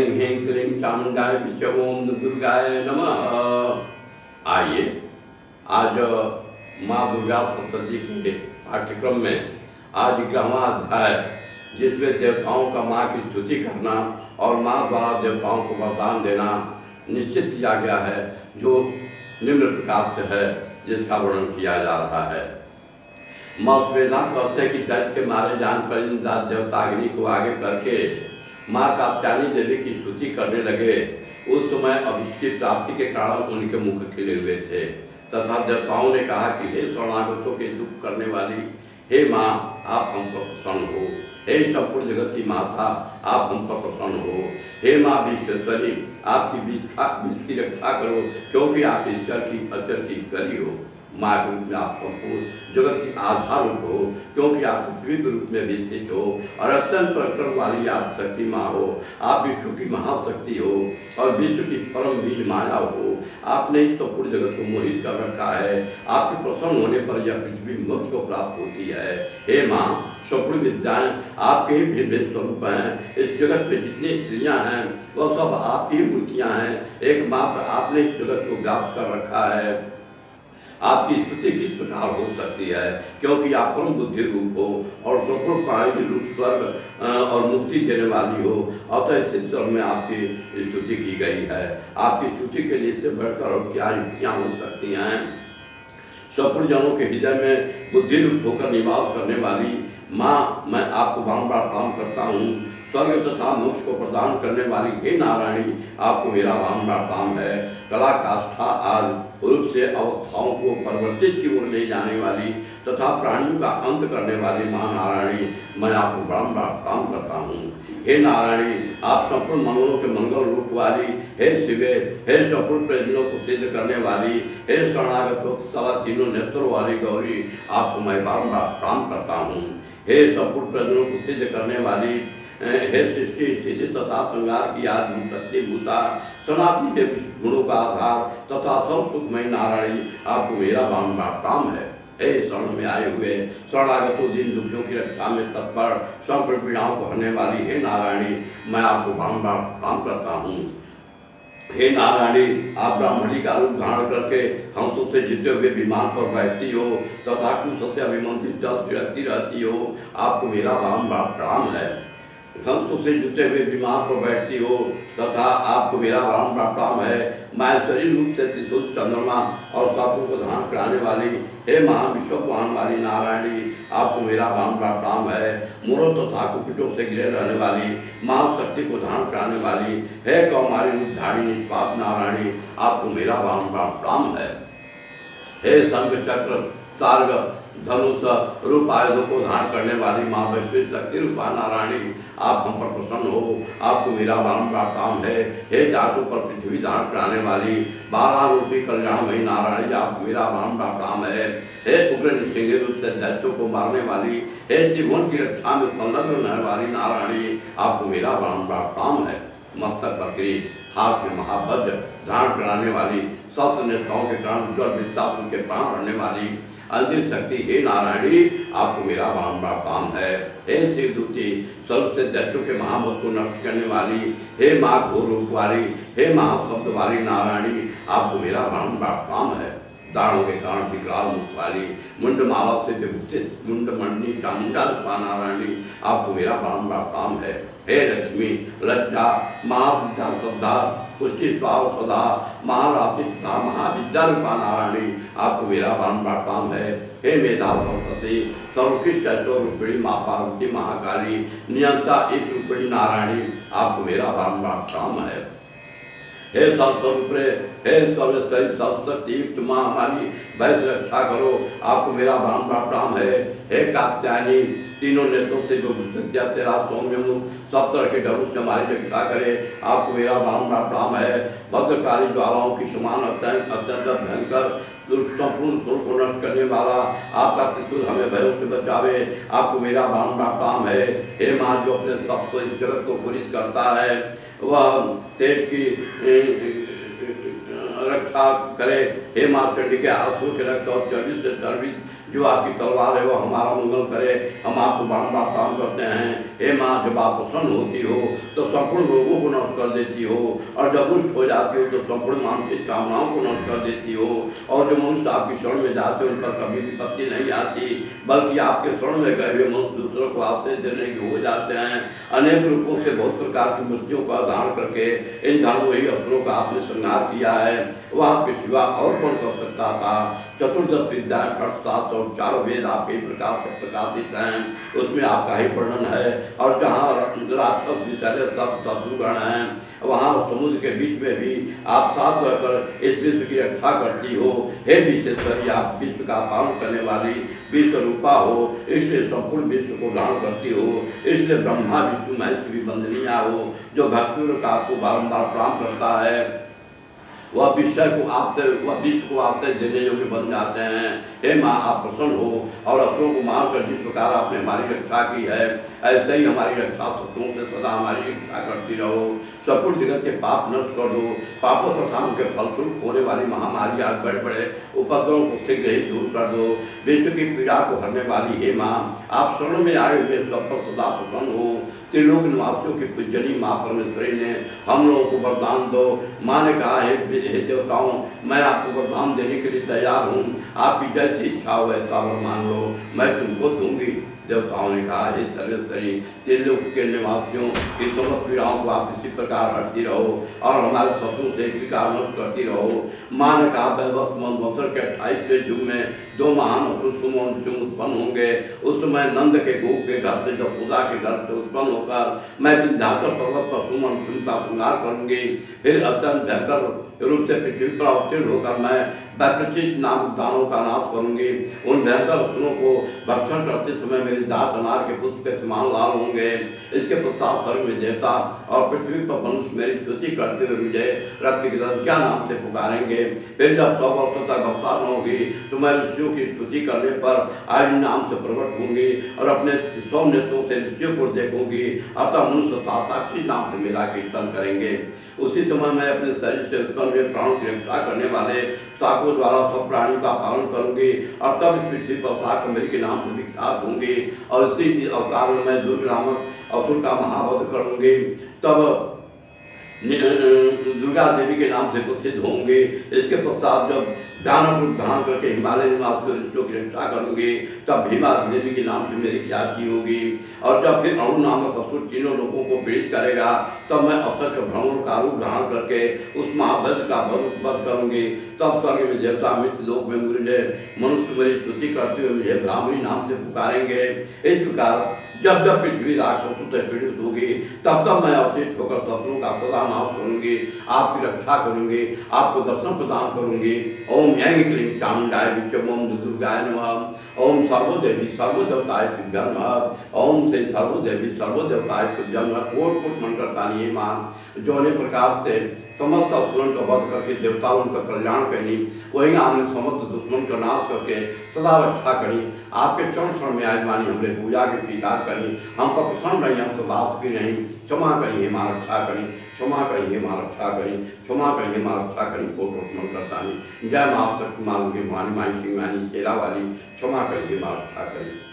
ह्रीं क्लीं चामुंडाय विच ओम दुर्गाय नमः। आइए आज माँ दुर्गा सप्तशती के पाठ्यक्रम में आज 11वां अध्याय, जिसमें देवताओं का माँ की स्तुति करना और माँ द्वारा देवताओं को वरदान देना निश्चित किया गया है, जो निम्न प्रकार से है, जिसका वर्णन किया जा रहा है। माँ वेदा कहते हैं कि दैत्य के मारे जान पर इंद्र देवता अग्नि को आगे करके माँ कात्यायनी देवी की स्तुति करने लगे। उस समय अभिष्ट की प्राप्ति के कारण उनके मुख खिले हुए थे तथा देवताओं ने कहा कि हे शरणागतों के दुख करने वाली, हे माँ आप हम पर प्रसन्न हो। हे संपूर्ण जगत की माता आप हम पर प्रसन्न हो। हे माँ विश्वेश्वरी आपकी विश्व की रक्षा करो, क्योंकि आप ईश्वर की अचर की ईश्वरी हो। माँ के रूप में आप संपूर्ण जगत की आधार रूप हो, क्योंकि आप पृथ्वी के रूप में भी स्थित हो और अत्यंत पराक्रम वाली आप शक्ति माँ हो। आप विश्व की महाशक्ति हो और विश्व की परम बीज माया हो। आपने इस संपूर्ण जगत को मोहित कर रखा है। आपके प्रसन्न होने पर यह पृथ्वी मोक्ष को प्राप्त होती है। हे माँ संपूर्ण विद्याएं आपके ही भिन्न भिन्न स्वरूप हैं। इस जगत में जितनी स्त्रियां हैं वह सब आपकी मूर्तियां हैं। एकमात्र आपने इस जगत को व्याप्त कर रखा है। आपकी स्तुति किस प्रकार हो सकती है, क्योंकि आप परम बुद्धि रूप हो और संपूर्ण प्राणी रूप स्वर्ग और मुक्ति देने वाली हो। अतः इस चरण में आपकी स्तुति की गई है। आपकी स्तुति के लिए इससे बढ़कर और क्या युक्तियाँ हो सकती हैं। संपूर्ण जनों के हृदय में बुद्धि रूप होकर निवास करने वाली माँ, मैं आपको बारंबार प्रणाम करता हूँ। स्वर्ग तथा मोक्ष को प्रदान करने वाली हे नारायणी, आपको मेरा बारंबार प्रणाम है। कला काष्ठा आदि रूप से अवस्थाओं को परिवर्तित की ओर ले जाने वाली तथा प्राणियों का अंत करने वाली माँ नारायणी, मैं आपको बारंबार प्रणाम करता हूँ। हे नारायणी, आप संपूर्ण मनोरों के मंगल रूप वाली, हे शिवे, हे संपूर्ण प्रयोजनों को सिद्ध करने वाली, हे शरणागतों सदा तीनों नेत्रों वाली गौरी, आपको मैं बारंबार प्रणाम करता हूँ। हे संपूर्ण प्रयोजनों को सिद्ध करने वाली, हे सृष्टि स्थिति तथा संहार की आदि सत्य भूता सनातनी के गुणों का आधार तथा सब सुखमय नारायणी, आपको मेरा बारंबार प्रणाम है। हे शरण में आए हुए शरणागतों दीन दुखियों की रक्षा में तत्पर संपूर्ण पीड़ाओं को हरने वाली हे नारायणी, मैं आपको बारंबार प्रणाम करता हूँ। हे नारायणी, आप ब्राह्मणी का रूप धारण करके हंसों से जीते हुए विमान पर बैठती हो तथा कुश से अभिमंत्रित जल छिड़कती रहती हो। आपको मेरा बारंबार प्रणाम है। हंसों से जुटे हुए विमान पर बैठती हो तथा आपको मेरा बारंबार प्रणाम है। मैं शरीर रूप से त्रिशूल चंद्रमा और सर्पों को धारण कराने वाली हे महाविश्ववान वाली नारायणी, आपको मेरा बारंबार प्रणाम है। मोरों तथा कुकुटों से घिरे रहने वाली महाशक्ति को धारण कराने वाली हे कौमारी रूपधारी निष्पाप नारायणी, आपको मेरा बारंबार प्रणाम है। हे शंख चक्र तार्ग धनुष रूप आयुधों को धारण करने वाली माँ वैश्विक शक्ति रूपा नारायणी, आप हम पर प्रसन्न हो। आपको मेरा बारंबार प्रणाम है। हे धातु पर पृथ्वी धारण कराने वाली 12 रूपी कल्याणमयी नारायणी, आपको मेरा बारंबार प्रणाम है। हे उग्र नृसिंह रूप से दैत्यों को मारने वाली हे त्रिभुवन की रक्षा में संलग्न रहने वाली नारायणी, आपको मेरा बारंबार प्रणाम है। मस्तक पर किरीट, हाथ में महावज्र धारण कराने वाली शस्त्र नेताओं के कारण उज्ज्वल वृत्तापुर के प्राण रहने वाली अंतिम शक्ति हे नारायणी, आपको मेरा बारंबार प्रणाम है। हे शिवदूती सर्व से दैत्यों के महामत को नष्ट करने वाली हे माँ घोर रूप वाली हे महाशब्द वाली नारायणी, आपको मेरा बारंबार प्रणाम है। दाढ़ों के कारण विकराल मुख वाली मुंडमाला से विभूषित मुंडमंडी चामुंडा रूपा नारायणी, आपको मेरा बारंबार प्रणाम है। हे लक्ष्मी लज्जा महाविद्या श्रद्धा पुष्टि स्वाव सदा महाराशि तथा महाविद्या रूपा नारायणी, आपको मेरा बारंबार प्रणाम है। हे मेधा सरस्वती सर्वोत्कृष्ट ऐश्वर्य रूपिणी माँ पार्वती महाकाली नियंता इस रूपिणी नारायणी, आपको मेरा बारंबार प्रणाम है। हे सर्वस्वरूप हे सर्वेश्वरी सर्वशक्ति युक्त माँ हमारी वैश्य रक्षा करो, आपको मेरा बारंबार प्रणाम है। हे कात्यायनी तीनों नेत्रों से जो विद्या तेरा सौम्य मुख सब तरह के डरों से हमारी रक्षा करे, आपको मेरा बारंबार प्रणाम है। भद्रकाली ज्वालाओं की समान अत्यंत भयंकर संपूर्ण सुर को नष्ट करने वाला आपका त्रिशूल हमें भयों से बचावे, आपको मेरा बारंबार प्रणाम है। हे माँ जो अपने सबको इस जगत को पूरित करता है, वह देश की रक्षा करे। हे माँ चंडी के आंसू के रक्त और चर्बी से चर्बित जो आपकी तलवार है वो हमारा मंगल करे, हम आपको बारंबार प्रणाम करते हैं। हे माँ, जब आप प्रसन्न होती हो तो संपूर्ण रोगों को नष्ट कर देती हो, और जब रुष्ट हो जाती हो तो संपूर्ण मानसिक कामनाओं को नष्ट कर देती हो। और जो मनुष्य आपकी शरण में जाते हैं उन पर कभी विपत्ति नहीं आती, बल्कि आपके शरण में गए हुए मनुष्य दूसरों को आश्रय देने के हो जाते हैं। अनेक रूपों से बहुत प्रकार की मृत्युओं का धारण करके इन धर्मोही असुरों का आपने संहार किया है। वह आपके सिवा और कौन कर सकता था। चतुर्दश विद्याएं, अर्थशास्त्र और चारों वेद आपके प्रकाश से प्रकाशित हैं, उसमें आपका ही वर्णन है। और जहाँ राक्षस विषैले सब शत्रुगण हैं, वहाँ समुद्र के बीच में भी आप साथ रहकर इस विश्व की रक्षा करती हो। हे विश्वेश्वरी, आप विश्व का पालन करने वाली विश्व रूपा हो, इसलिए संपूर्ण विश्व को धारण करती हो। इसलिए ब्रह्मा विष्णु महेश की भी वंदनीय हो। जो भक्तों का आपको बारंबार प्रणाम करता है वह विश्व को आपसे देने योग्य बन जाते हैं। हे माँ, आप प्रसन्न हो और असुरों को मारकर जिस प्रकार आपने हमारी रक्षा की है, ऐसे ही हमारी रक्षा शत्रुओं से सदा हमारी रक्षा करती रहो। संपूर्ण जगत के पाप नष्ट कर दो। पापों तथा उनके फलस्वरूप होने वाली महामारी आज बड़े बड़े उपद्रवों को शीघ्र ही दूर कर दो। विश्व की पीड़ा को हरने वाली हे माँ, आप शरण में आए हुए सब पर सदा प्रसन्न हो। त्रिलोक निवासियों की पूजनी माँ परमेश्वरी ने हम लोगों को वरदान दो। माँ ने कहा, हे देवताओं, मैं आपको वरदान देने के लिए तैयार हूँ, आपकी जैसी इच्छा हो वैसा वर मान लो, मैं तुमको दूंगी। देवताओं ने कहा, हे सर्वेश्वरी, त्रिलोक के निवासियों की समस्त पीड़ाओं को आप इसी प्रकार हटती रहो और हमारे शत्रु से विकार नष्ट करती रहो। माँ ने कहा, वत्सर के 28वें युग में दो महान ऋषि उत्पन्न होंगे। उस समय नंद के गोप के घर से, जब पूजा के घर से उत्पन्न होकर मैं विंध्याचल पर्वत पर सुमन का श्रृंगार करूंगी। फिर अत्यंत भयंकर रूप से पृथ्वी पर अवतीर्ण होकर मैं वैप्रचित नामक दानों का नाश करूंगी। उन भयंकर असुरों को भक्षण करते समय मेरे दांत अनार के पुष्प के समान लाल होंगे। इसके पश्चात स्वर्ग में देवता और पृथ्वी पर मनुष्य मेरी स्तुति करते हुए मुझे रक्त की क्या नाम से पुकारेंगे। फिर जब 100 वर्षों तक वर्षा न होगी तो मैं ऋषियों की स्तुति करने पर आयु नाम से प्रकट होंगी और अपने 100 नेत्रों से ऋषियों को देखूंगी। अतः मनुष्य साक्षी नाम से मेरा कीर्तन करेंगे। उसी समय मैं अपने शरीर से उत्पन्न हुए प्राणों की रक्षा करने वाले शाकों द्वारा सब प्राणियों का पालन करूंगी और तब इस पृथ्वी पर शाकंभरी के नाम से विख्यात होंगी। और इसी अवतार में मैं दुर्ग नामक असुर का महावध करूंगी। तब दुर्गा देवी के नाम से प्रसिद्ध होंगे। इसके पश्चात जब ध्यान रूप धारण करके हिमालय निवासियों ऋषियों की रक्षा करूंगी, तब भीमा देवी के नाम से मेरी ख्याति होगी। और जब फिर अणु नामक असुर तीनों लोगों को पीड़ित करेगा, तब मैं असत्य भ्रमण का रूप धारण करके उस महावध का वध करूंगी। तब स्वर्ग में देवता मृत लोक में मुझे मनुष्य मेरी स्तुति करते हुए मुझे ब्राह्मणी नाम से पुकारेंगे। इस प्रकार जब जब पृथ्वी राक्षसों से पीड़ित होगी, तब तब मैं अवशिष्ट होकर शत्रुओं का सदा नाश करूंगी, आपकी रक्षा करूंगी, आपको दर्शन प्रदान करूंगी। ओम यंग क्लीं चामुंडाय विद्महे ओम दुर्गाय नमः। ओम सर्वदेवी सर्वदेवताय तुभ्यं नमः। ओम श्री सर्वदेवी सर्वदेवताय तुभ्यं नमः। कोट मन करता नहीं मान जो अनेक प्रकार से समस्त असुरों का वध करके देवताओं का कल्याण करनी, वही आपने समस्त दुश्मन का नाश करके सदा रक्षा करी। आपके चरण शरण में आज मानी हमने पूजा के स्वीकार करी, हम पर प्रसन्न रही, हम सदा की रही। क्षमा करिए माँ रक्षा करी, क्षमा करिए माँ रक्षा करी, क्षमा करिए माँ रक्षा करी। कोट मन करता नहीं। जय माँ तक माँ भवानी माई सिंह मानी चेरा वाली, क्षमा करिए माँ रक्षा करी।